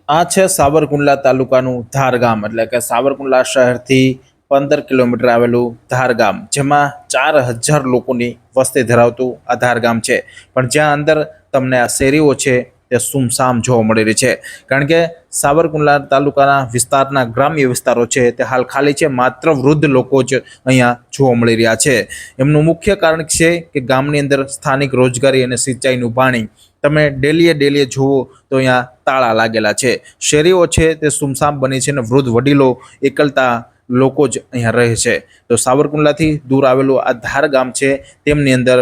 આ છે સાવરકુંડલા તાલુકાનું ધાર ગામ, એટલે કે સાવરકુંડલા શહેરથી 15 કિલોમીટર આવેલું ધાર ગામ, જેમાં 4000 લોકોની વસ્તી ધરાવતું આ ધાર ગામ છે. પણ જ્યાં અંદર તમને આ શેરીઓ છે તે સુમસામ જોવા મળી રહી છે, કારણ કે સાવરકુંડલા તાલુકાના વિસ્તારના ગ્રામ્ય વિસ્તારો છે તે હાલ ખાલી છે. માત્ર વૃદ્ધ લોકો જ અહીંયા જોવા મળી રહ્યા છે. એમનું મુખ્ય કારણ છે કે ગામની અંદર સ્થાનિક રોજગારી અને સિંચાઈનું પાણી તમે ડેલીએ જુઓ તો અહીંયા તાળા લાગેલા છે. શેરીઓ છે તે સુમસામ બની છે અને વૃદ્ધ વડીલો એકલતા લોકો જ અહીંયા રહે છે. તો સાવરકુંડલાથી દૂર આવેલું આ ધાર ગામ છે, તેમની અંદર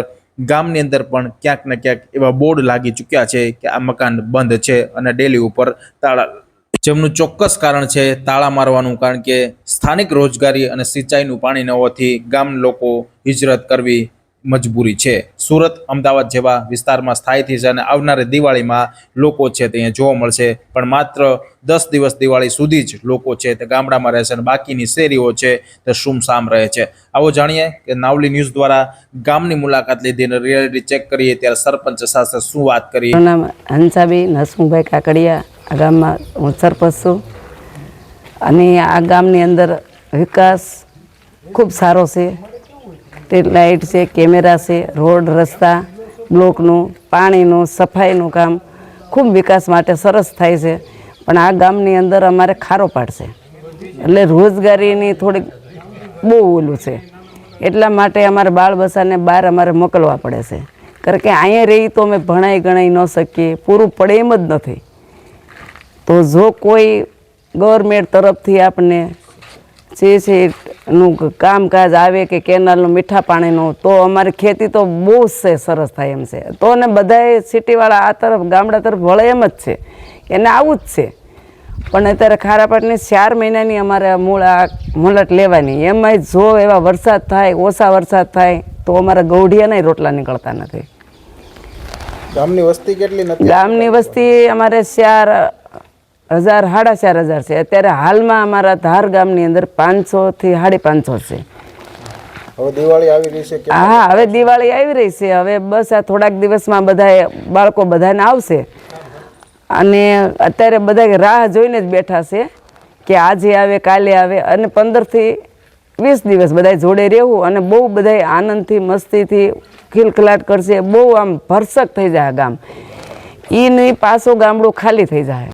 ગામની અંદર પણ ક્યાંક ને ક્યાંક એવા બોર્ડ લાગી ચૂક્યા છે કે આ મકાન બંધ છે અને ડેલી ઉપર તાળા, જેમનું ચોક્કસ કારણ છે તાળા મારવાનું, કારણ કે સ્થાનિક રોજગારી અને સિંચાઈનું પાણી ન હોવાથી ગામ લોકો હિજરત કરવી મજબૂરી છે. સુરત, અમદાવાદ જેવા વિસ્તારમાં સ્થાયી થઈ છે અને આવનારી દિવાળીમાં લોકો છે તે અહીંયા જોવા મળશે, પણ માત્ર 10 દિવસ દિવાળી સુધી જ લોકો છે તે ગામડામાં રહેશે અને બાકીની શેરીઓ છે તે સુમસામ રહે છે. આવો જાણીએ કે નાવલી ન્યૂઝ દ્વારા ગામની મુલાકાત લીધી અને રિયાલિટી ચેક કરીએ ત્યારે સરપંચ સાથે શું વાત કરી. મારું નામ હંસાબેન હસમુભાઈ કાકડિયા, આ ગામમાં હું સરપંચ છું અને આ ગામની અંદર વિકાસ ખૂબ સારો છે. સ્ટ્રીટ લાઇટ છે, કેમેરા છે, રોડ, રસ્તા, બ્લોકનું, પાણીનું, સફાઈનું કામ ખૂબ વિકાસ માટે સરસ થાય છે. પણ આ ગામની અંદર અમારે ખારો પાડશે એટલે રોજગારીની થોડીક બહુ ઓલું છે, એટલા માટે અમારે બાળ બચ્ચાને બહાર અમારે મોકલવા પડે છે. કારણ કે અહીંયા રહી તો અમે ભણાઈ ગણાઈ ન શકીએ, પૂરું પડે એમ જ નથી. તો જો કોઈ ગવર્મેન્ટ તરફથી આપણને જે છે એનું કામકાજ આવે કે કેનાલનું, મીઠા પાણીનું, તો અમારી ખેતી તો બહુ જ સરસ થાય એમ છે. તો ને બધાએ સિટીવાળા આ તરફ ગામડા તરફ વળે એમ જ છે, એને આવું જ છે. પણ અત્યારે ખારા પાટની 4 મહિનાની અમારે મુલટ લેવાની, એમાંય જો એવા વરસાદ થાય, ઓછા વરસાદ થાય તો અમારા ગૌઢિયાના રોટલા નીકળતા નથી. ગામની વસ્તી કેટલી નથી? ગામની વસ્તી અમારે 4000 4,500 છે. અત્યારે હાલમાં અમારા ધાર ગામની અંદર 500 થી 550 છે. હવે દિવાળી આવી રહી છે. હા, હવે દિવાળી આવી રહી છે. હવે બસ આ થોડાક દિવસમાં બધા બાળકો બધાને આવશે અને અત્યારે બધા રાહ જોઈને જ બેઠા છે કે આજે આવે, કાલે આવે, અને 15 થી 20 દિવસ બધા જોડે રહેવું અને બહુ બધા આનંદથી, મસ્તીથી ખિલખિલાટ કરશે. બહુ આમ ભરસક થઈ જાય ગામ, એની પાછું ગામડું ખાલી થઈ જાય.